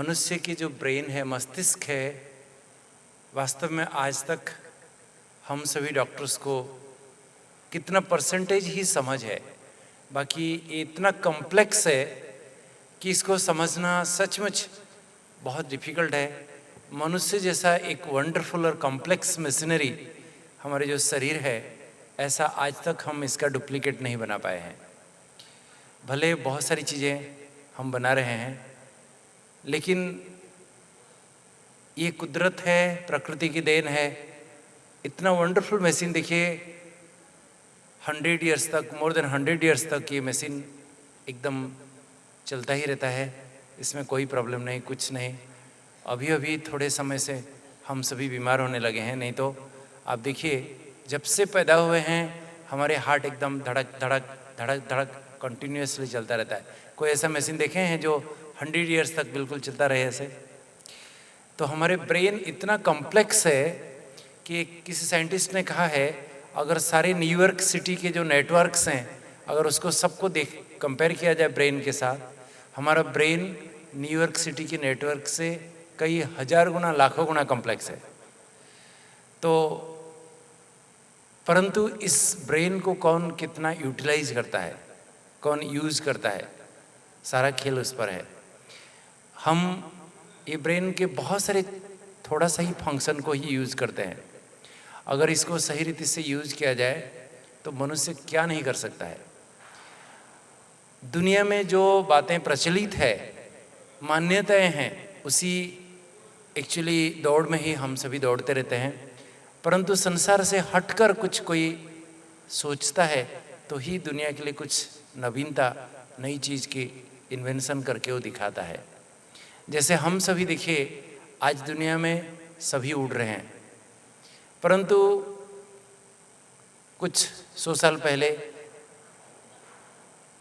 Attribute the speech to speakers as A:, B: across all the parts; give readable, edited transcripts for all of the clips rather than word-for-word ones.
A: मनुष्य की जो ब्रेन है, मस्तिष्क है, वास्तव में आज तक हम सभी डॉक्टर्स को कितना परसेंटेज ही समझ है। बाकी ये इतना कॉम्प्लेक्स है कि इसको समझना सचमुच बहुत डिफ़िकल्ट है। मनुष्य जैसा एक वंडरफुल और कॉम्प्लेक्स मशीनरी हमारे जो शरीर है, ऐसा आज तक हम इसका डुप्लीकेट नहीं बना पाए हैं। भले बहुत सारी चीज़ें हम बना रहे हैं, लेकिन ये कुदरत है, प्रकृति की देन है। इतना वंडरफुल मशीन देखिए, 100 ईयर्स तक, मोर देन 100 ईयर्स तक ये मशीन एकदम चलता ही रहता है। इसमें कोई प्रॉब्लम नहीं, कुछ नहीं। अभी अभी थोड़े समय से हम सभी बीमार होने लगे हैं, नहीं तो आप देखिए जब से पैदा हुए हैं हमारे हार्ट एकदम धड़क धड़क धड़क धड़क कंटिन्यूसली चलता रहता है। कोई ऐसा मशीन देखे हैं जो 100 ईयर्स तक बिल्कुल चलता रहे ऐसे? तो हमारे ब्रेन इतना कॉम्प्लेक्स है कि किसी साइंटिस्ट ने कहा है, अगर सारे न्यूयॉर्क सिटी के जो नेटवर्क्स हैं, अगर उसको सबको कंपेयर किया जाए ब्रेन के साथ, हमारा ब्रेन न्यूयॉर्क सिटी के नेटवर्क से कई हज़ार गुना, लाखों गुना कॉम्प्लेक्स है। तो परंतु इस ब्रेन को कौन कितना यूटिलाइज करता है, कौन यूज़ करता है, सारा खेल उस पर है। हम ये ब्रेन के बहुत सारे थोड़ा सा ही फंक्शन को ही यूज़ करते हैं। अगर इसको सही रीति से यूज़ किया जाए तो मनुष्य क्या नहीं कर सकता है। दुनिया में जो बातें प्रचलित है, मान्यताएं हैं, उसी एक्चुअली दौड़ में ही हम सभी दौड़ते रहते हैं। परंतु संसार से हटकर कुछ कोई सोचता है तो ही दुनिया के लिए कुछ नवीनता, नई चीज़ की इन्वेंशन करके वो दिखाता है। जैसे हम सभी देखिए, आज दुनिया में सभी उड़ रहे हैं, परंतु कुछ 100 साल पहले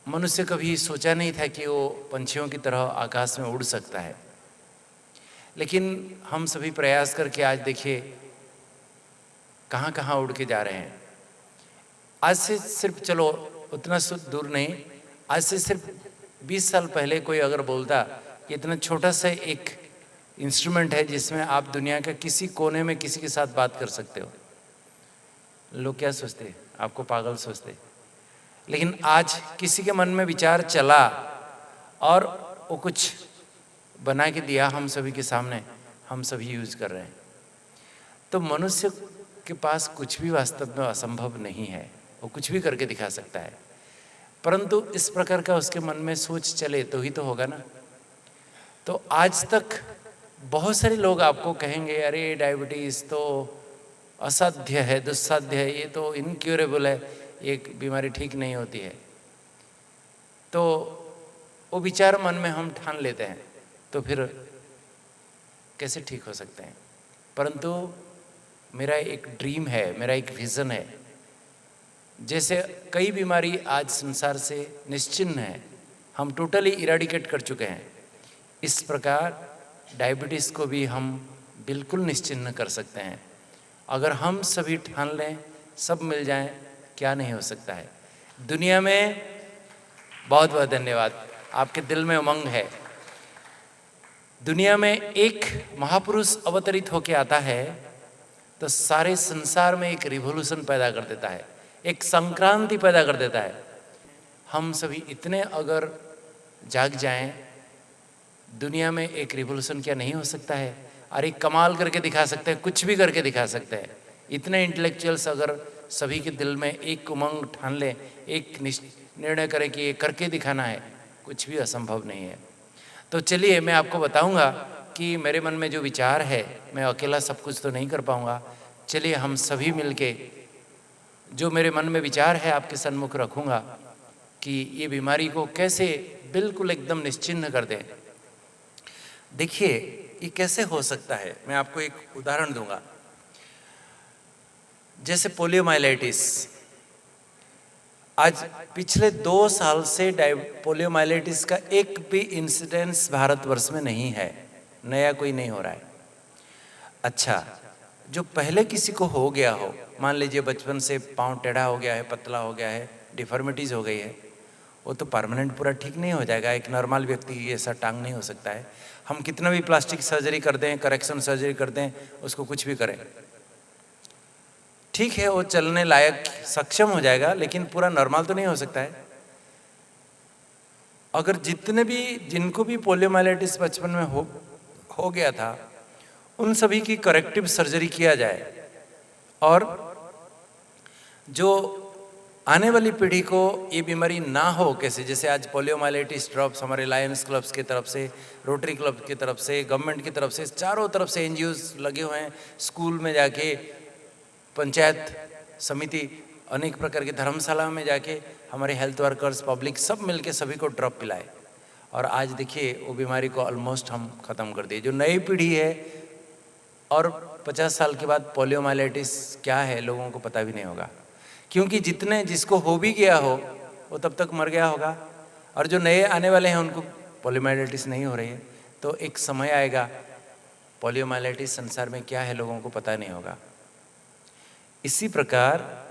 A: मनुष्य कभी सोचा नहीं था कि वो पंछियों की तरह आकाश में उड़ सकता है। लेकिन हम सभी प्रयास करके आज देखिए कहाँ कहाँ उड़ के जा रहे हैं। आज से सिर्फ, चलो उतना दूर नहीं, आज से सिर्फ 20 साल पहले कोई अगर बोलता कि इतना छोटा सा एक इंस्ट्रूमेंट है जिसमें आप दुनिया के किसी कोने में किसी के साथ बात कर सकते हो, लोग क्या सोचते? आपको पागल सोचते। लेकिन आज किसी के मन में विचार चला और वो कुछ बना के दिया हम सभी के सामने, हम सभी यूज़ कर रहे हैं। तो मनुष्य के पास कुछ भी वास्तव में असंभव नहीं है, वो कुछ भी करके दिखा सकता है। परंतु इस प्रकार का उसके मन में सोच चले तो ही तो होगा ना। तो आज तक बहुत सारे लोग आपको कहेंगे, अरे डायबिटीज़ तो असाध्य है, दुस्साध्य है, ये तो इनक्यूरेबल है, ये बीमारी ठीक नहीं होती है। तो वो विचार मन में हम ठान लेते हैं, तो फिर कैसे ठीक हो सकते हैं? परंतु मेरा एक ड्रीम है, मेरा एक विज़न है। जैसे कई बीमारी आज संसार से निश्चिह्न है, हम टोटली इराडिकेट कर चुके हैं, इस प्रकार डायबिटीज़ को भी हम बिल्कुल निश्चिह्न कर सकते हैं। अगर हम सभी ठान लें, सब मिल जाएं, क्या नहीं हो सकता है दुनिया में। बहुत बहुत धन्यवाद, आपके दिल में उमंग है। दुनिया में एक महापुरुष अवतरित होके आता है तो सारे संसार में एक रिवॉल्यूशन पैदा कर देता है, एक संक्रांति पैदा कर देता है। हम सभी इतने अगर जाग जाएं, दुनिया में एक रिवॉल्यूशन क्या नहीं हो सकता है? अरे कमाल करके दिखा सकते हैं, कुछ भी करके दिखा सकते हैं। इतने इंटेलेक्चुअल्स अगर सभी के दिल में एक उमंग ठान लें, एक निर्णय करें कि ये करके दिखाना है, कुछ भी असंभव नहीं है। तो चलिए मैं आपको बताऊंगा कि मेरे मन में जो विचार है, मैं अकेला सब कुछ तो नहीं कर पाऊंगा। चलिए हम सभी मिलके जो मेरे मन में विचार है आपके सन्मुख रखूंगा कि ये बीमारी को कैसे बिल्कुल एकदम निश्चिह्न कर दें। देखिए ये कैसे हो सकता है, मैं आपको एक उदाहरण दूंगा। जैसे पोलियोमाइलाइटिस, आज पिछले 2 साल से पोलियोमाइलाइटिस का एक भी इंसिडेंस भारतवर्ष में नहीं है, नया कोई नहीं हो रहा है। अच्छा, जो पहले किसी को हो गया हो, मान लीजिए बचपन से पाँव टेढ़ा हो गया है, पतला हो गया है, डिफॉर्मिटीज़ हो गई है, वो तो परमानेंट पूरा ठीक नहीं हो जाएगा। एक नॉर्मल व्यक्ति ऐसा टांग नहीं हो सकता है। हम कितना भी प्लास्टिक सर्जरी कर दें, करेक्शन सर्जरी कर दें, उसको कुछ भी करें, ठीक है वो चलने लायक सक्षम हो जाएगा, लेकिन पूरा नॉर्मल तो नहीं हो सकता है। अगर जिनको भी पोलियोमाइलाइटिस बचपन में हो गया था, उन सभी की करेक्टिव सर्जरी किया जाए और जो आने वाली पीढ़ी को ये बीमारी ना हो, कैसे जैसे आज पोलियोमाइलाइटिस ड्रॉप्स हमारे लायंस क्लब्स की तरफ से, रोटरी क्लब की तरफ से, गवर्नमेंट की तरफ से, चारों तरफ से एनजीओज लगे हुए हैं। स्कूल में जाके, पंचायत समिति, अनेक प्रकार की धर्मशाला में जाके हमारे हेल्थ वर्कर्स, पब्लिक सब मिलके सभी को ड्रॉप पिलाए और आज देखिए वो बीमारी को ऑलमोस्ट हम ख़त्म कर दिए। जो नई पीढ़ी है और 50 साल के बाद पोलियोमाइलाइटिस क्या है लोगों को पता भी नहीं होगा, क्योंकि जिसको हो भी गया हो वो तब तक मर गया होगा, और जो नए आने वाले हैं उनको पोलियोमाइलाइटिस नहीं हो रही है। तो एक समय आएगा पोलियोमाइलाइटिस संसार में क्या है लोगों को पता नहीं होगा। इसी प्रकार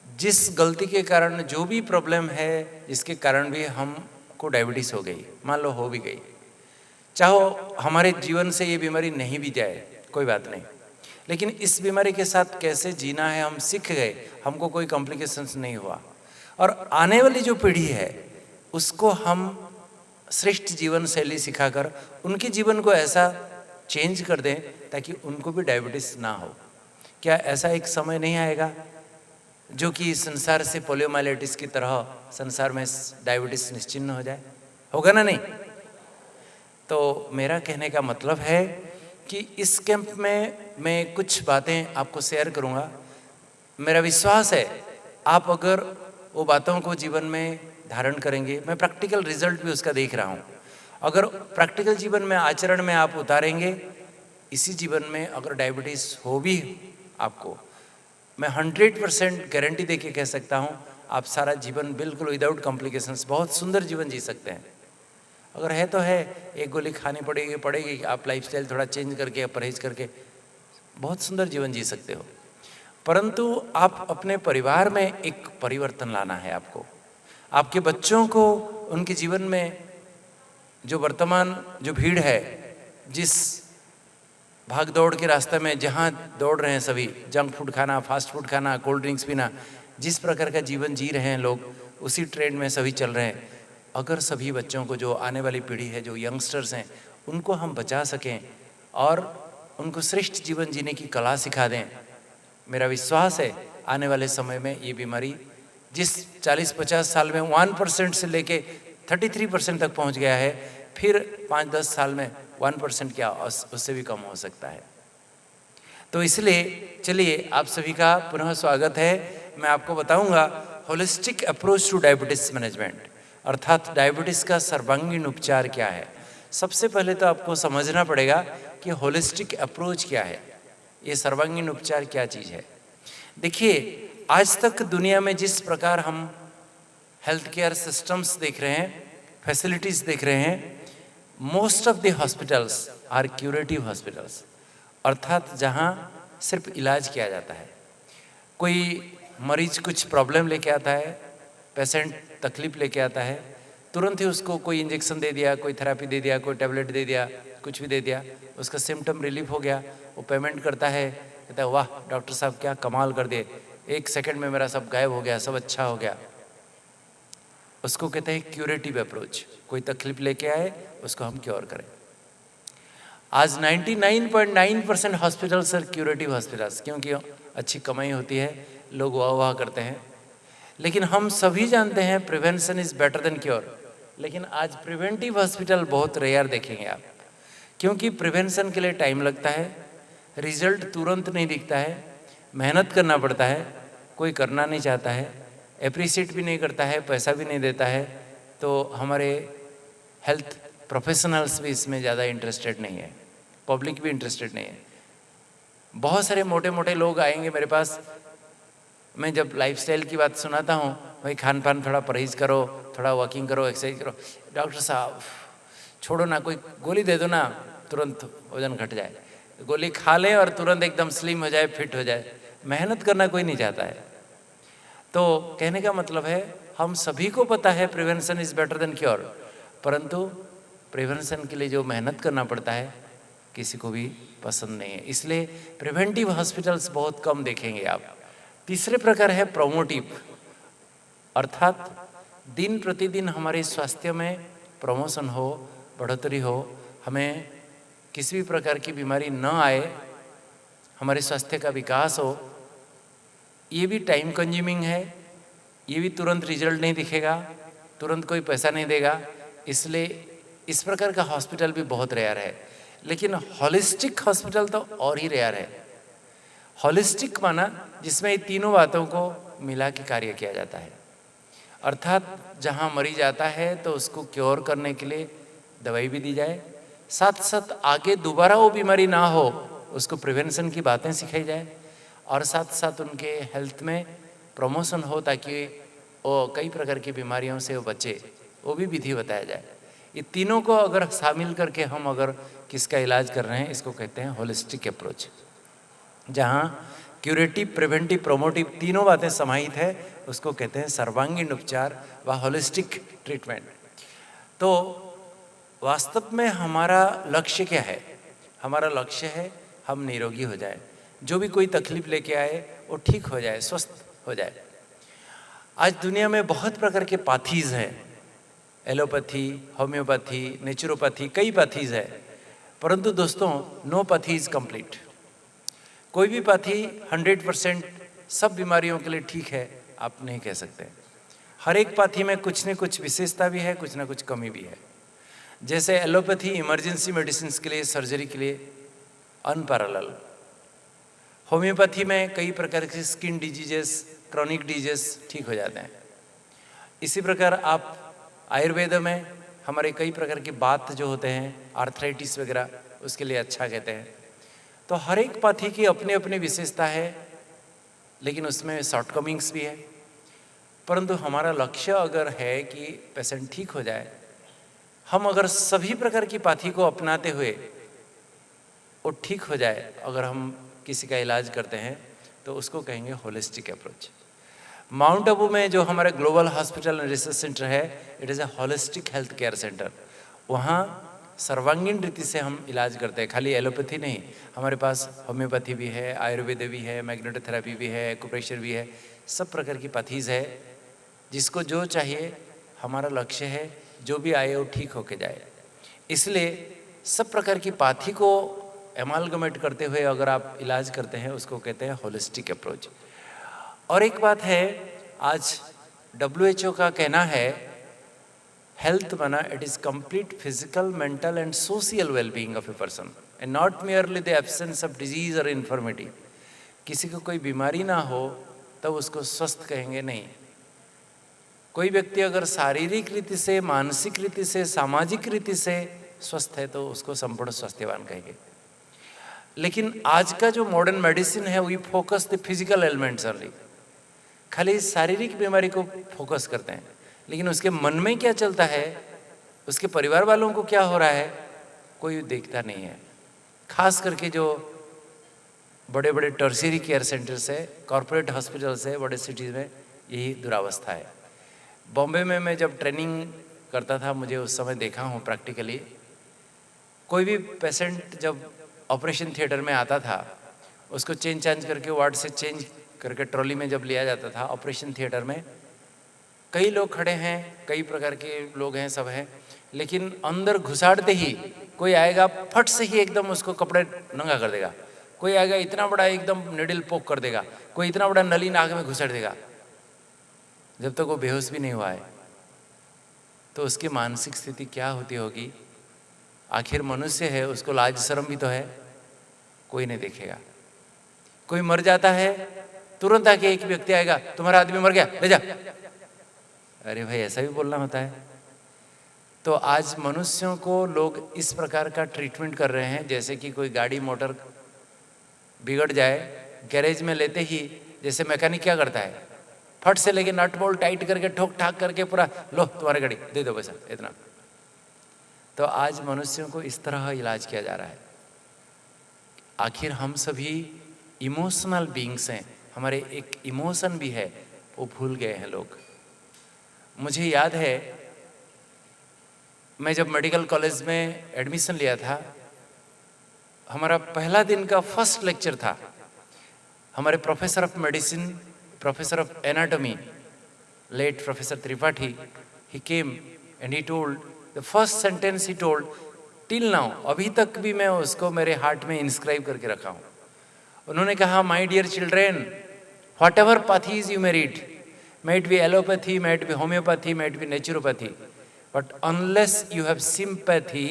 A: जिस गलती के कारण जो भी प्रॉब्लम है, जिसके कारण भी हमको डायबिटीज हो गई, मान लो हो भी गई, चाहो हमारे जीवन से ये बीमारी नहीं भी जाए कोई बात नहीं, लेकिन इस बीमारी के साथ कैसे जीना है हम सीख गए, हमको कोई कॉम्प्लिकेशंस नहीं हुआ। और आने वाली जो पीढ़ी है उसको हम श्रेष्ठ जीवन शैली सिखाकर उनके जीवन को ऐसा चेंज कर दें ताकि उनको भी डायबिटीज ना हो। क्या ऐसा एक समय नहीं आएगा जो कि संसार से पोलियोमाइलाइटिस की तरह संसार में डायबिटीज निश्चिन्न हो जाए? होगा ना? नहीं। तो मेरा कहने का मतलब है कि इस कैंप में मैं कुछ बातें आपको शेयर करूंगा। मेरा विश्वास है आप अगर वो बातों को जीवन में धारण करेंगे, मैं प्रैक्टिकल रिजल्ट भी उसका देख रहा हूँ, अगर प्रैक्टिकल जीवन में, आचरण में आप उतारेंगे, इसी जीवन में अगर डायबिटीज हो भी आपको, मैं 100% गारंटी देके कह सकता हूँ आप सारा जीवन बिल्कुल विदाउट कॉम्प्लिकेशंस बहुत सुंदर जीवन जी सकते हैं। अगर है तो है, एक गोली खानी पड़ेगी, आप लाइफस्टाइल थोड़ा चेंज करके, परहेज करके बहुत सुंदर जीवन जी सकते हो। परंतु आप अपने परिवार में एक परिवर्तन लाना है आपको, आपके बच्चों को उनके जीवन में जो वर्तमान जो भीड़ है, जिस भाग दौड़ के रास्ते में जहाँ दौड़ रहे हैं सभी, जंक फूड खाना, फास्ट फूड खाना, कोल्ड ड्रिंक्स पीना, जिस प्रकार का जीवन जी रहे हैं लोग, उसी ट्रेंड में सभी चल रहे हैं। अगर सभी बच्चों को, जो आने वाली पीढ़ी है, जो यंगस्टर्स हैं, उनको हम बचा सकें और उनको श्रेष्ठ जीवन जीने की कला सिखा दें, मेरा विश्वास है आने वाले समय में ये बीमारी जिस 40-50 साल में 1% से लेके 33% तक पहुंच गया है, फिर 5-10 साल में 1% क्या, उससे भी कम हो सकता है। तो इसलिए चलिए आप सभी का पुनः स्वागत है। मैं आपको बताऊंगा holistic approach two diabetes management, अर्थात डायबिटीज का सर्वांगीण उपचार क्या है। सबसे पहले तो आपको समझना पड़ेगा कि होलिस्टिक अप्रोच क्या है, ये सर्वांगीण उपचार क्या चीज़ है। देखिए, आज तक दुनिया में जिस प्रकार हम हेल्थ केयर सिस्टम्स देख रहे हैं, फैसिलिटीज़ देख रहे हैं, most of the hospitals are curative hospitals, अर्थात जहाँ सिर्फ इलाज किया जाता है। कोई मरीज कुछ प्रॉब्लम लेके आता है, पेशेंट तकलीफ लेके आता है, तुरंत ही उसको कोई इंजेक्शन दे दिया, कोई थेरेपी दे दिया, कोई टैबलेट दे दिया, कुछ भी दे दिया, उसका सिम्टम रिलीफ हो गया, वो पेमेंट करता है, कहता है वाह डॉक्टर साहब क्या कमाल कर दिए, 1 सेकंड में मेरा सब गायब हो गया, सब अच्छा हो गया। उसको कहते हैं क्यूरेटिव अप्रोच। कोई तकलीफ लेके आए, उसको हम क्योर करें। आज 99.9% हॉस्पिटल्स आर क्यूरेटिव हॉस्पिटल्स, क्योंकि अच्छी कमाई होती है, लोग वाह वाह करते हैं। लेकिन हम सभी जानते हैं prevention is better than cure, लेकिन आज प्रिवेंटिव हॉस्पिटल बहुत रेयर देखेंगे आप, क्योंकि प्रिवेंशन के लिए टाइम लगता है, रिजल्ट तुरंत नहीं दिखता है, मेहनत करना पड़ता है, कोई करना नहीं चाहता है, एप्रिशिएट भी नहीं करता है, पैसा भी नहीं देता है। तो हमारे हेल्थ प्रोफेशनल्स भी इसमें ज़्यादा इंटरेस्टेड नहीं है, पब्लिक भी इंटरेस्टेड नहीं है। बहुत सारे मोटे मोटे लोग आएंगे मेरे पास, मैं जब लाइफस्टाइल की बात सुनाता हूँ, भाई खान पान थोड़ा परहेज करो, थोड़ा वॉकिंग करो, एक्सरसाइज करो, डॉक्टर साहब छोड़ो ना, कोई गोली दे दो ना, तुरंत वजन घट जाए, गोली खा ले और तुरंत एकदम स्लिम हो जाए, फिट हो जाए। मेहनत करना कोई नहीं चाहता है। तो कहने का मतलब है हम सभी को पता है prevention is better than cure, परंतु प्रिवेंशन के लिए जो मेहनत करना पड़ता है किसी को भी पसंद नहीं है। इसलिए प्रिवेंटिव हॉस्पिटल्स बहुत कम देखेंगे आप। तीसरे प्रकार है प्रोमोटिव, अर्थात दिन प्रतिदिन हमारे स्वास्थ्य में प्रमोशन हो, बढ़ोतरी हो, हमें किसी भी प्रकार की बीमारी न आए, हमारे स्वास्थ्य का विकास हो। ये भी टाइम कंज्यूमिंग है, ये भी तुरंत रिजल्ट नहीं दिखेगा, तुरंत कोई पैसा नहीं देगा, इसलिए इस प्रकार का हॉस्पिटल भी बहुत रेयर है। लेकिन हॉलिस्टिक हॉस्पिटल तो और ही रेयर है। हॉलिस्टिक माना जिसमें ये तीनों बातों को मिला के कार्य किया जाता है, अर्थात जहाँ मरीज आता है तो उसको क्योर करने के लिए दवाई भी दी जाए, साथ साथ आगे दोबारा वो बीमारी ना हो उसको प्रिवेंशन की बातें सिखाई जाए, और साथ साथ उनके हेल्थ में प्रमोशन हो ताकि वो कई प्रकार की बीमारियों से वो बचे, वो भी विधि बताया जाए। ये तीनों को अगर शामिल करके हम अगर किसका इलाज कर रहे हैं, इसको कहते हैं होलिस्टिक अप्रोच, जहाँ क्यूरेटिव, प्रिवेंटिव, प्रोमोटिव तीनों बातें समाहित है, उसको कहते हैं सर्वांगीण उपचार व होलिस्टिक ट्रीटमेंट। तो वास्तव में हमारा लक्ष्य क्या है? हमारा लक्ष्य है हम निरोगी हो जाए, जो भी कोई तकलीफ लेके आए वो ठीक हो जाए, स्वस्थ हो जाए। आज दुनिया में बहुत प्रकार के पाथीज हैं, एलोपैथी, होम्योपैथी, नेचुरोपैथी, कई पाथीज है, परंतु दोस्तों नो पाथी इज कंप्लीट। कोई भी पाथी 100% सब बीमारियों के लिए ठीक है आप नहीं कह सकते। हर एक पाथी में कुछ न कुछ विशेषता भी है, कुछ ना कुछ कमी भी है। जैसे एलोपैथी इमरजेंसी मेडिसिन के लिए, सर्जरी के लिए अनपैरेलल। होम्योपैथी में कई प्रकार के स्किन डिजीजेस, क्रॉनिक डिजीज ठीक हो जाते हैं। इसी प्रकार आप आयुर्वेद में हमारे कई प्रकार के बात जो होते हैं, आर्थराइटिस वगैरह, उसके लिए अच्छा कहते हैं। तो हर एक पाथी की अपनी अपनी विशेषता है, लेकिन उसमें शॉर्टकमिंग्स भी है। परंतु हमारा लक्ष्य अगर है कि पेशेंट ठीक हो जाए, हम अगर सभी प्रकार की पाथी को अपनाते हुए वो ठीक हो जाए, अगर हम किसी का इलाज करते हैं तो उसको कहेंगे होलिस्टिक अप्रोच। माउंट आबू में जो हमारे global hospital and research centre है, it is a holistic health care centre. वहाँ सर्वांगीण रीति से हम इलाज करते हैं, खाली एलोपैथी नहीं, हमारे पास होम्योपैथी भी है, आयुर्वेद भी है, मैग्नेटोथेरेपी भी है, एक्यूप्रेशर भी है, सब प्रकार की पाथीज है। जिसको जो चाहिए, हमारा लक्ष्य है जो भी आए वो ठीक होके जाए। इसलिए सब प्रकार की पाथी को एमालगमेट करते हुए अगर आप इलाज करते हैं, उसको कहते हैं होलिस्टिक अप्रोच। और एक बात है, आज WHO का कहना है हेल्थ माना it is complete physical, mental and social wellbeing of a person and not merely the absence of disease और इन्फर्मिटी। किसी को कोई बीमारी ना हो तब उसको स्वस्थ कहेंगे नहीं। कोई व्यक्ति अगर शारीरिक रीति से, मानसिक रीति से, सामाजिक रीति से स्वस्थ है तो उसको संपूर्ण स्वास्थ्यवान कहेंगे। लेकिन आज का जो मॉडर्न मेडिसिन है, we focus the physical elements only, खाली शारीरिक बीमारी को फोकस करते हैं, लेकिन उसके मन में क्या चलता है, उसके परिवार वालों को क्या हो रहा है, कोई देखता नहीं है। खास करके जो बड़े बड़े टर्शियरी केयर सेंटर्स है, कॉरपोरेट हॉस्पिटल्स है, बड़े सिटीज़ में यही दुरावस्था है। बॉम्बे में मैं जब ट्रेनिंग करता था, मुझे उस समय देखा हूँ प्रैक्टिकली, कोई भी पेशेंट जब ऑपरेशन थिएटर में आता था, उसको चेंज करके वार्ड से चेंज करके ट्रॉली में जब लिया जाता था, ऑपरेशन थिएटर में कई लोग खड़े हैं, कई प्रकार के लोग हैं, सब हैं, लेकिन अंदर घुसाड़ते ही कोई आएगा, फट से ही एकदम उसको कपड़े नंगा कर देगा। कोई आएगा इतना बड़ा एकदम निडल पोक कर देगा, कोई इतना बड़ा नली नाक में घुसाड़ देगा, जब तक वो बेहोश भी नहीं हुआ है। तो उसकी मानसिक स्थिति क्या होती होगी? आखिर मनुष्य है, उसको लाज शर्म भी तो है, कोई नहीं देखेगा। कोई मर जाता है, तुरंत आके एक व्यक्ति आएगा, तुम्हारा आदमी मर गया, ले जा। अरे भाई, ऐसा भी बोलना होता है? तो आज मनुष्यों को लोग इस प्रकार का ट्रीटमेंट कर रहे हैं, जैसे कि कोई गाड़ी मोटर बिगड़ जाए, गैरेज में लेते ही जैसे मैकेनिक क्या करता है, फट से लेके नट बोल्ट टाइट करके ठोक ठाक करके पूरा, लो तुम्हारी गाड़ी दे दो पैसा इतना। तो आज मनुष्यों को इस तरह इलाज किया जा रहा है। आखिर हम सभी इमोशनल बीइंग्स हैं, हमारे एक इमोशन भी है, वो भूल गए हैं लोग। मुझे याद है मैं जब मेडिकल कॉलेज में एडमिशन लिया था, हमारा पहला दिन का फर्स्ट लेक्चर था। हमारे professor of medicine, professor of anatomy, late professor Tripathi, he came and he told the first sentence he told, till now, अभी तक भी मैं उसको मेरे हार्ट में इंस्क्राइब करके रखा हूँ। उन्होंने कहा, my dear children, whatever pathies you may read, may it be allopathy, may it be homeopathy, may it be naturopathy, but unless you have sympathy,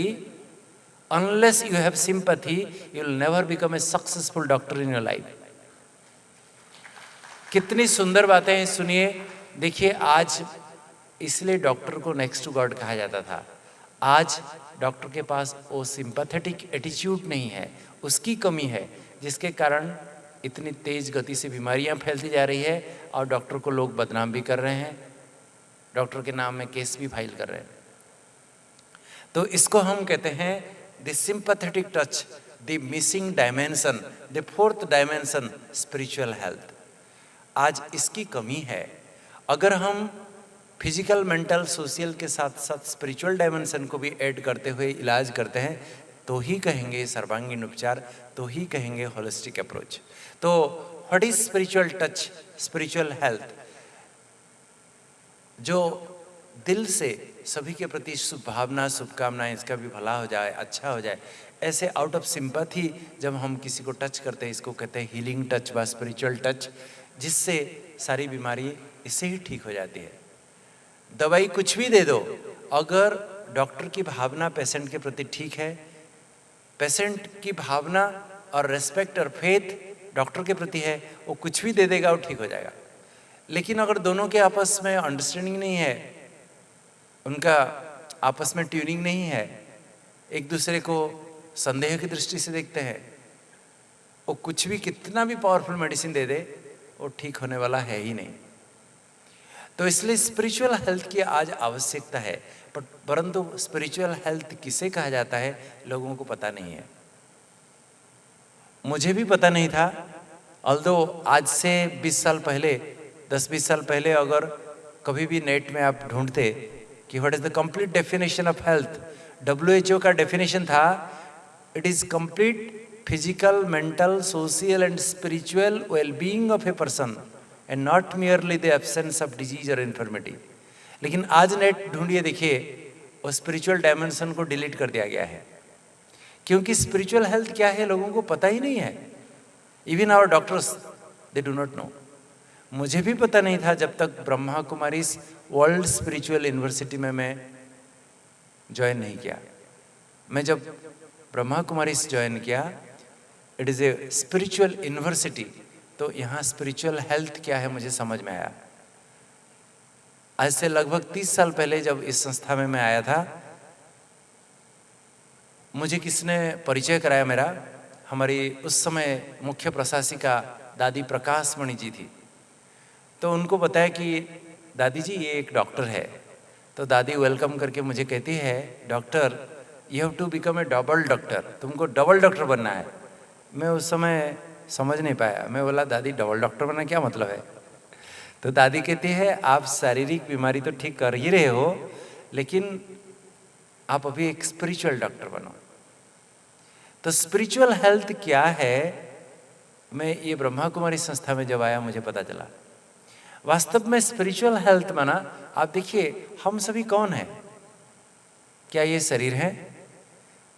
A: you will never become a successful doctor in your life. कितनी सुंदर बातें हैं, सुनिए। देखिए, आज इसलिए doctor को next to God कहा जाता था। आज डॉक्टर के पास वो सिंपैथेटिक एटीट्यूड नहीं है, उसकी कमी है, जिसके कारण इतनी तेज गति से बीमारियां फैलती जा रही है और डॉक्टर को लोग बदनाम भी कर रहे हैं, डॉक्टर के नाम में केस भी फाइल कर रहे हैं। तो इसको हम कहते हैं the sympathetic touch, the missing dimension, the fourth dimension, spiritual health. आज इसकी कमी है। अगर हम फिजिकल, मेंटल, सोशल के साथ साथ स्पिरिचुअल डायमेंशन को भी ऐड करते हुए इलाज करते हैं तो ही कहेंगे सर्वांगीण उपचार, तो ही कहेंगे होलिस्टिक अप्रोच। तो what is spiritual touch, spiritual health? जो दिल से सभी के प्रति शुभ भावना, शुभकामनाएं, इसका भी भला हो जाए, अच्छा हो जाए, ऐसे आउट ऑफ सिंपैथी जब हम किसी को टच करते हैं, इसको कहते हैं हीलिंग टच व स्पिरिचुअल टच, जिससे सारी बीमारी इससे ही ठीक हो जाती है। दवाई कुछ भी दे दो, अगर डॉक्टर की भावना पेशेंट के प्रति ठीक है, पेशेंट की भावना और रेस्पेक्ट और फेथ डॉक्टर के प्रति है, वो कुछ भी दे देगा, वो ठीक हो जाएगा। लेकिन अगर दोनों के आपस में अंडरस्टैंडिंग नहीं है, उनका आपस में ट्यूनिंग नहीं है, एक दूसरे को संदेह की दृष्टि से देखते हैं, वो कुछ भी, कितना भी पावरफुल मेडिसिन दे दे, वो ठीक होने वाला है ही नहीं। तो इसलिए स्पिरिचुअल हेल्थ की आज आवश्यकता है। परंतु स्पिरिचुअल हेल्थ किसे कहा जाता है, लोगों को पता नहीं है। मुझे भी पता नहीं था। ऑल्दो आज से 20 साल पहले, 10-20 साल पहले अगर कभी भी नेट में आप ढूंढते कि what is the complete definition of health, WHO का डेफिनेशन था, it is complete physical, mental, social and spiritual wellbeing of a person and not merely the absence of disease और इन्फर्मिटी। लेकिन आज नेट ढूंढिए, देखिए, वो स्पिरिचुअल डायमेंशन को delete कर दिया गया है, क्योंकि स्पिरिचुअल हेल्थ क्या है लोगों को पता ही नहीं है। Even our doctors, they do not know. मुझे भी पता नहीं था जब तक Brahma Kumaris world spiritual university में मैं ज्वाइन नहीं किया। मैं जब ब्रह्मा कुमारीज ज्वाइन किया, it is a spiritual university, तो यहाँ स्पिरिचुअल हेल्थ क्या है मुझे समझ में आया। आज से लगभग 30 साल पहले जब इस संस्था में मैं आया था, मुझे किसने परिचय कराया मेरा, हमारी उस समय मुख्य प्रशासिका दादी प्रकाश मणि जी थी। तो उनको बताया कि दादी जी ये एक डॉक्टर है। तो दादी वेलकम करके मुझे कहती है, doctor you have to become a double doctor, तुमको डबल डॉक्टर बनना है। मैं उस समय समझ नहीं पाया। मैं बोला, दादी डबल डॉक्टर बनना क्या मतलब है? तो दादी कहती है, आप शारीरिक बीमारी तो ठीक कर ही रहे हो, लेकिन आप अभी एक स्पिरिचुअल डॉक्टर बनो। तो स्पिरिचुअल हेल्थ क्या है, मैं ये ब्रह्मा कुमारी संस्था में जब आया मुझे पता चला। वास्तव में स्पिरिचुअल हेल्थ माना, आप देखिए हम सभी कौन हैं? क्या ये शरीर है?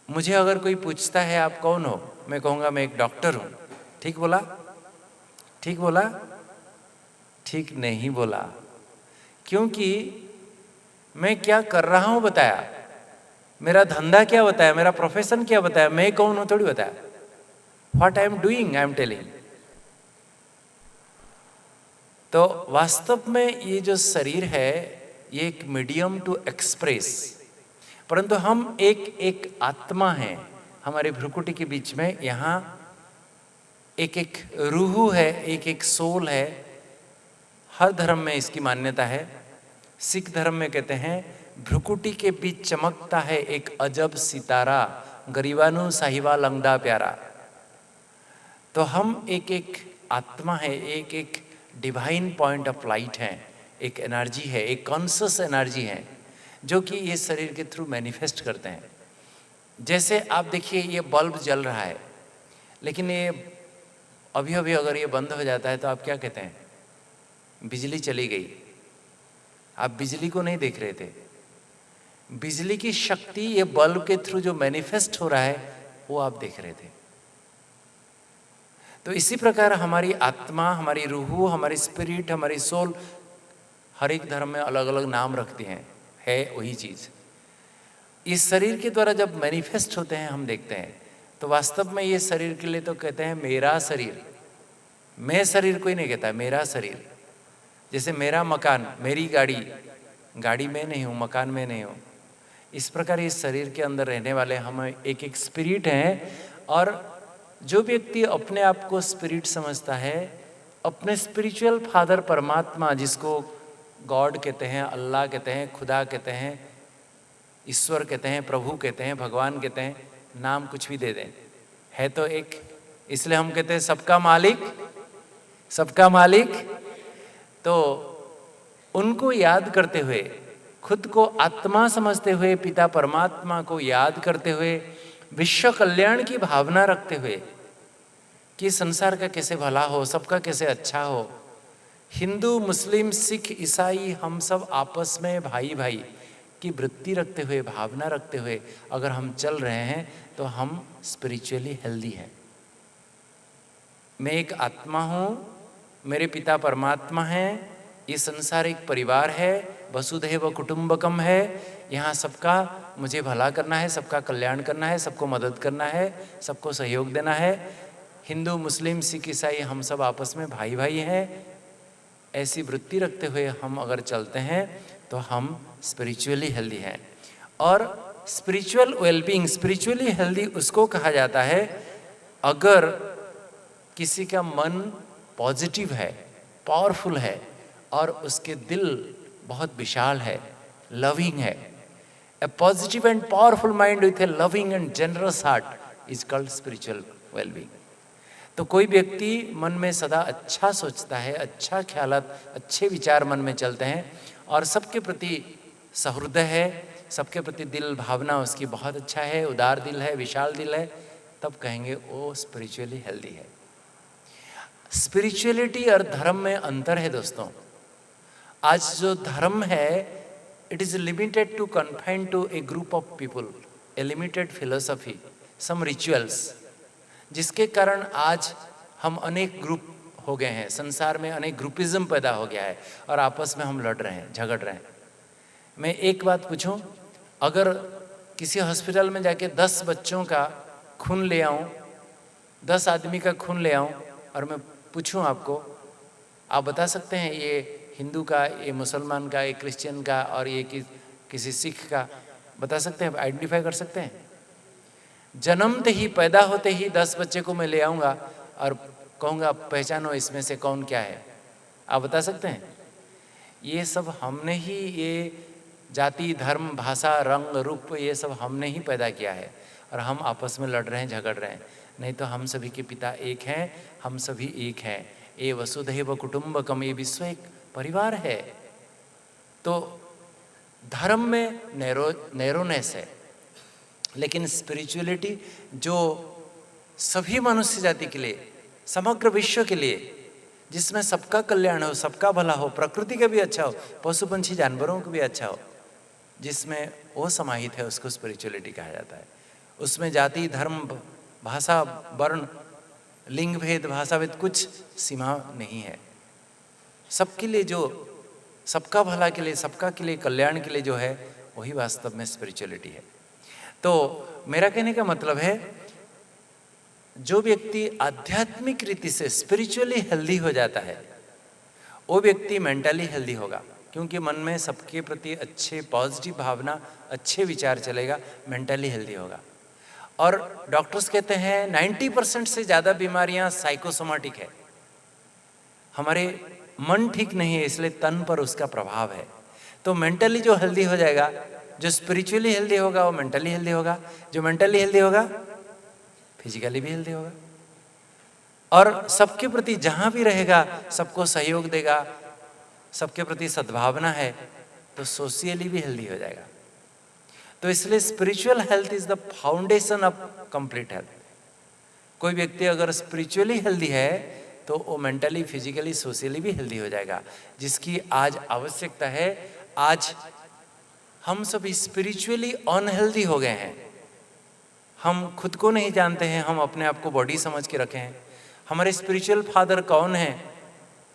A: मुझे अगर कोई पूछता है आप कौन हो, मैं कहूँगा मैं एक डॉक्टर हूँ। ठीक बोला? ठीक बोला? ठीक नहीं बोला, क्योंकि मैं क्या कर रहा हूँ बताया, मेरा धंधा क्या बताया, मेरा प्रोफेशन क्या बताया, मैं कौन हूँ थोड़ी बताया। What I am doing, I am telling. तो वास्तव में ये जो शरीर है, ये एक मीडियम टू एक्सप्रेस, परंतु हम एक आत्मा हैं। हमारे भ्रुकुटी के बीच में यहाँ एक रूह है, एक सोल है। हर धर्म में इसकी मान्यता है। सिख धर्म में कहते हैं, भ्रुकुटी के बीच चमकता है एक अजब सितारा, गरीबानु साहिबा लंगदा प्यारा। तो हम एक आत्मा है, एक डिवाइन पॉइंट ऑफ लाइट है, एक एनर्जी है, एक कॉन्शियस एनर्जी है जो कि ये शरीर के थ्रू मैनिफेस्ट करते हैं। जैसे आप देखिए ये बल्ब जल रहा है, लेकिन ये अभी अभी अगर ये बंद हो जाता है तो आप क्या कहते हैं? बिजली चली गई। आप बिजली को नहीं देख रहे थे, बिजली की शक्ति ये बल्ब के थ्रू जो मैनिफेस्ट हो रहा है वो आप देख रहे थे। तो इसी प्रकार हमारी आत्मा, हमारी रूह, हमारी स्पिरिट, हमारी सोल हर एक धर्म में अलग अलग नाम रखती हैं, है वही चीज़। इस शरीर के द्वारा जब मैनिफेस्ट होते हैं हम देखते हैं, तो वास्तव में ये शरीर के लिए तो कहते हैं मेरा शरीर। मैं शरीर कोई नहीं कहता, मेरा शरीर। जैसे मेरा मकान, मेरी गाड़ी, गाड़ी में नहीं हूँ, मकान में नहीं हूँ। इस प्रकार इस शरीर के अंदर रहने वाले हम एक एक स्पिरिट हैं। और जो व्यक्ति अपने आप को स्पिरिट समझता है, अपने स्पिरिचुअल फादर परमात्मा, जिसको गॉड कहते हैं, अल्लाह कहते हैं, खुदा कहते हैं, ईश्वर कहते हैं, प्रभु कहते हैं, भगवान कहते हैं, नाम कुछ भी दे दें, है तो एक। इसलिए हम कहते हैं सबका मालिक, सबका मालिक। तो उनको याद करते हुए, खुद को आत्मा समझते हुए, पिता परमात्मा को याद करते हुए, विश्व कल्याण की भावना रखते हुए कि संसार का कैसे भला हो, सबका कैसे अच्छा हो, हिंदू, मुस्लिम, सिख, ईसाई, हम सब आपस में भाई भाई की वृत्ति रखते हुए, भावना रखते हुए अगर हम चल रहे हैं तो हम स्पिरिचुअली हेल्दी हैं। मैं एक आत्मा हूँ, मेरे पिता परमात्मा हैं, ये संसार एक परिवार है, वसुधैव कुटुंबकम है। यहाँ सबका मुझे भला करना है, सबका कल्याण करना है, सबको मदद करना है, सबको सहयोग देना है। हिंदू, मुस्लिम, सिख, ईसाई हम सब आपस में भाई भाई हैं। ऐसी वृत्ति रखते हुए हम अगर चलते हैं तो हम स्पिरिचुअली हेल्दी हैं। और स्पिरिचुअल वेलबींग, स्पिरिचुअली हेल्दी उसको कहा जाता है अगर किसी का मन पॉजिटिव है, पावरफुल है और उसके दिल बहुत विशाल है, लविंग है। A positive and powerful mind with a loving and generous heart is called spiritual wellbeing. तो कोई व्यक्ति मन में सदा अच्छा सोचता है, अच्छा ख्यालात, अच्छे विचार मन में चलते हैं और सबके प्रति सहृदय है, सबके प्रति दिल भावना उसकी बहुत अच्छा है, उदार दिल है, विशाल दिल है, तब कहेंगे वो स्पिरिचुअली हेल्दी है। स्पिरिचुअलिटी और धर्म में अंतर है दोस्तों। आज जो धर्म है, it is limited to confined to a group of people, a limited philosophy, some rituals, जिसके कारण आज हम अनेक ग्रुप हो गए हैं, संसार में अनेक ग्रुपिज्म पैदा हो गया है और आपस में हम लड़ रहे हैं, झगड़ रहे हैं। मैं एक बात पूछूं, अगर किसी हॉस्पिटल में जाके 10 बच्चों का खून ले आऊं, 10 आदमी का खून ले आऊं और मैं पूछूं आपको, आप बता सकते हैं ये हिंदू का, ये मुसलमान का, ये क्रिश्चियन का और ये किसी सिख का, बता सकते हैं, आइडेंटिफाई कर सकते हैं? जन्मते ही, पैदा होते ही 10 बच्चे को मैं ले आऊँगा और कहूँगा पहचानो इसमें से कौन क्या है, आप बता सकते हैं? ये सब हमने ही, ये जाति, धर्म, भाषा, रंग, रूप, ये सब हमने ही पैदा किया है और हम आपस में लड़ रहे हैं, झगड़ रहे हैं। नहीं तो हम सभी के पिता एक हैं, हम सभी एक हैं। ये वसुधैव कुटुंबकम, ये विश्व एक परिवार है। तो धर्म में नैरोनेस है, लेकिन स्पिरिचुअलिटी जो सभी मनुष्य जाति के लिए, समग्र विश्व के लिए, जिसमें सबका कल्याण हो, सबका भला हो, प्रकृति का भी अच्छा हो, पशु पंछी जानवरों को भी अच्छा हो, जिसमें वो समाहित है, उसको स्पिरिचुअलिटी कहा जाता है। उसमें जाति, धर्म, भाषा, वर्ण, लिंग भेद, भाषा भेद कुछ सीमा नहीं है। सबके लिए, जो सबका भला के लिए, सबका के लिए कल्याण के लिए जो है, वही वास्तव में स्पिरिचुअलिटी है। तो मेरा कहने का मतलब है, जो व्यक्ति आध्यात्मिक रीति से स्पिरिचुअली हेल्दी हो जाता है, वो व्यक्ति मेंटली हेल्दी होगा, क्योंकि मन में सबके प्रति अच्छे पॉजिटिव भावना, अच्छे विचार चलेगा, मेंटली हेल्दी होगा। और डॉक्टर्स कहते हैं 90% से ज़्यादा बीमारियां साइकोसोमेटिक है, हमारे मन ठीक नहीं है, इसलिए तन पर उसका प्रभाव है। तो मेंटली जो हेल्दी हो जाएगा, जो स्पिरिचुअली हेल्दी होगा वो मेंटली हेल्दी होगा, जो मेंटली हेल्दी होगा फिजिकली भी हेल्दी होगा, और सबके प्रति जहाँ भी रहेगा सबको सहयोग देगा, सबके प्रति सद्भावना है, तो सोशियली भी हेल्दी हो जाएगा। तो इसलिए spiritual health is the foundation of complete health. कोई व्यक्ति अगर स्पिरिचुअली हेल्दी है तो वो मेंटली, फिजिकली, सोशली भी हेल्दी हो जाएगा, जिसकी आज आवश्यकता है। आज हम सभी स्पिरिचुअली अनहेल्दी हो गए हैं। हम खुद को नहीं जानते हैं, हम अपने आप को बॉडी समझ के रखे हैं। हमारे स्पिरिचुअल फादर कौन है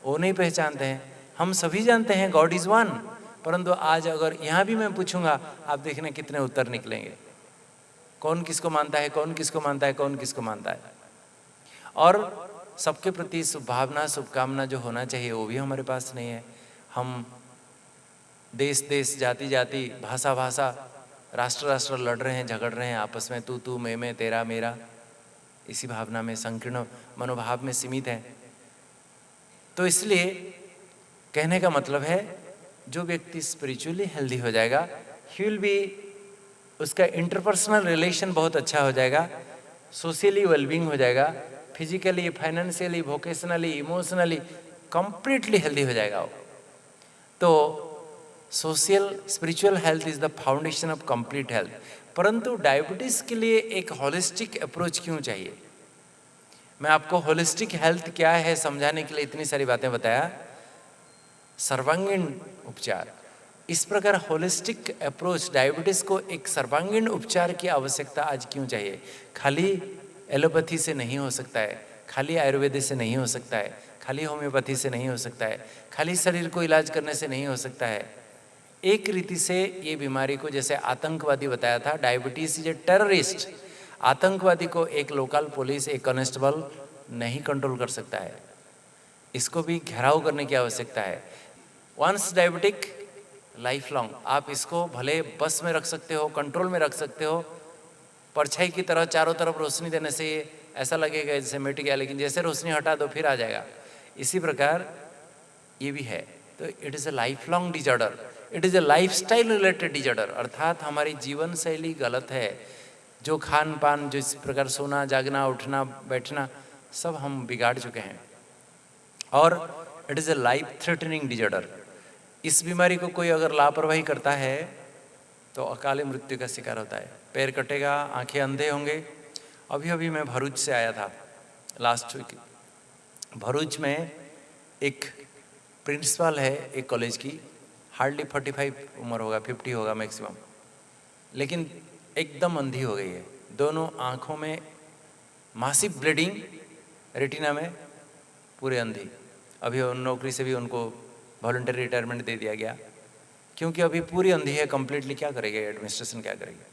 A: वो नहीं पहचानते हैं। हम सभी जानते हैं गॉड इज वन, परंतु आज अगर यहाँ भी मैं पूछूंगा, आप देखना कितने उत्तर निकलेंगे। कौन किसको मानता है, कौन किसको मानता है, कौन किसको मानता है। और सबके प्रति शुभभावना, शुभकामना जो होना चाहिए वो भी हमारे पास नहीं है। हम देश देश, जाति जाति, भाषा भाषा, राष्ट्र राष्ट्र लड़ रहे हैं, झगड़ रहे हैं आपस में, तू मैं तेरा मेरा, इसी भावना में, संकीर्ण मनोभाव में सीमित है। तो इसलिए कहने का मतलब है, जो व्यक्ति स्पिरिचुअली हेल्दी हो जाएगा, ही विल बी, उसका इंटरपर्सनल रिलेशन बहुत अच्छा हो जाएगा, सोशली वेलबींग हो जाएगा, physically, financially, vocationally, emotionally completely healthy हो जाएगा वो। तो social spiritual health is the foundation of complete health. परंतु डायबिटीज के लिए एक होलिस्टिक अप्रोच क्यों चाहिए? मैं आपको होलिस्टिक हेल्थ क्या है समझाने के लिए इतनी सारी बातें बताया। सर्वांगीण उपचार, इस प्रकार होलिस्टिक अप्रोच, डायबिटीज को एक सर्वांगीण उपचार की आवश्यकता आज क्यों चाहिए? खाली एलोपैथी से नहीं हो सकता है, खाली आयुर्वेद से नहीं हो सकता है, खाली होम्योपैथी से नहीं हो सकता है, खाली शरीर को इलाज करने से नहीं हो सकता है। एक रीति से ये बीमारी को, जैसे आतंकवादी बताया था, डायबिटीज इज ए टेररिस्ट। आतंकवादी को एक लोकल पुलिस, एक कांस्टेबल नहीं कंट्रोल कर सकता है, इसको भी घेराव करने की आवश्यकता है। Once diabetic, life long. आप इसको भले बस में रख सकते हो, कंट्रोल में रख सकते हो, परछाई की तरह चारों तरफ रोशनी देने से ऐसा लगेगा जैसे मिट गया, लेकिन जैसे रोशनी हटा दो फिर आ जाएगा। इसी प्रकार ये भी है। तो it is a life long disorder, it is a life style related disorder, अर्थात हमारी जीवन शैली गलत है। जो खान पान, जो इस प्रकार सोना, जागना, उठना, बैठना, सब हम बिगाड़ चुके हैं। और it is a life threatening disorder. इस बीमारी को कोई अगर लापरवाही करता है तो अकाले मृत्यु का शिकार होता है। पैर कटेगा, आंखें अंधे होंगे। अभी अभी मैं भरूच से आया था, लास्ट वीक। भरूच में एक प्रिंसिपल है एक कॉलेज की, हार्डली 45 उम्र होगा, 50 होगा मैक्सिमम, लेकिन एकदम अंधी हो गई है। दोनों आँखों में मासिव ब्लीडिंग, रेटिना में पूरे अंधी। अभी उन नौकरी से भी उनको वॉलंटरी रिटायरमेंट दे दिया गया, क्योंकि अभी पूरी अंधी है कंप्लीटली। क्या करेगी एडमिनिस्ट्रेशन, क्या करेगी?